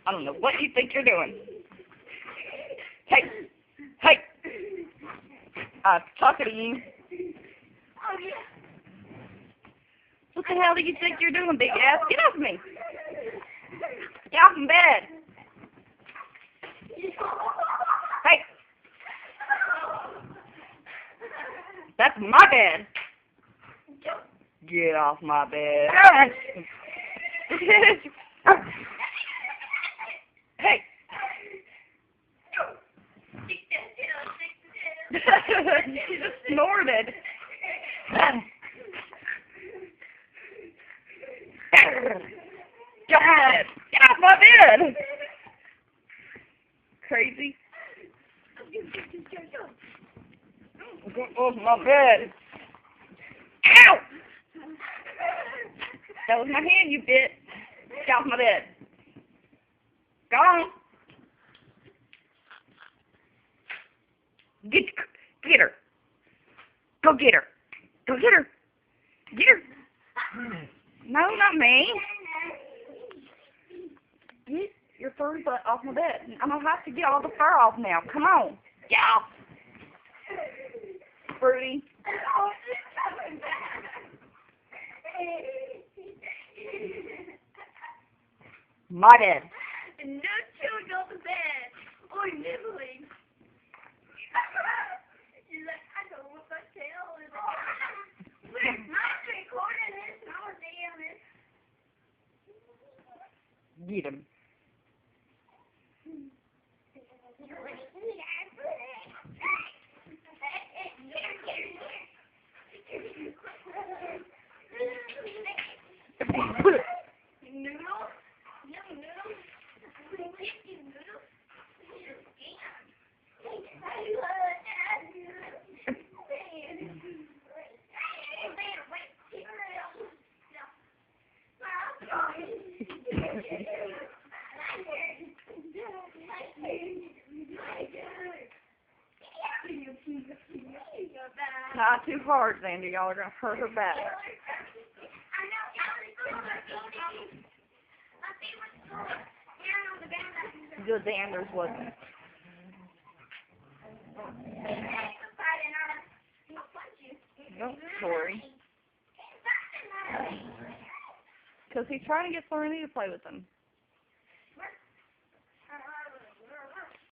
I don't know what you think you're doing. Hey! Hey! I'm talking to you. What the hell do you think you're doing, big ass? Get off me! Get off my bed! Hey! That's my bed! Get off my bed! Hey! She just snorted. Get off my bed! Crazy. Get off my bed. Ow! That was my hand you bit. Get off my bed. Go on. Get her. Go get her. Go get her. Get her. No, not me. Get your furry butt off my bed. I'm going to have to get all the fur off now. Come on. Get off. Fruity. My bed. No children on the bed. Or nibbling. She's like, I don't know what my tail is. Mine's recording this. Oh, damn it. Get him. Not too hard, Xander. Y'all are going to hurt her back. Good Xander's wasn't. Don't worry. Because he's trying to get Serenity to play with him.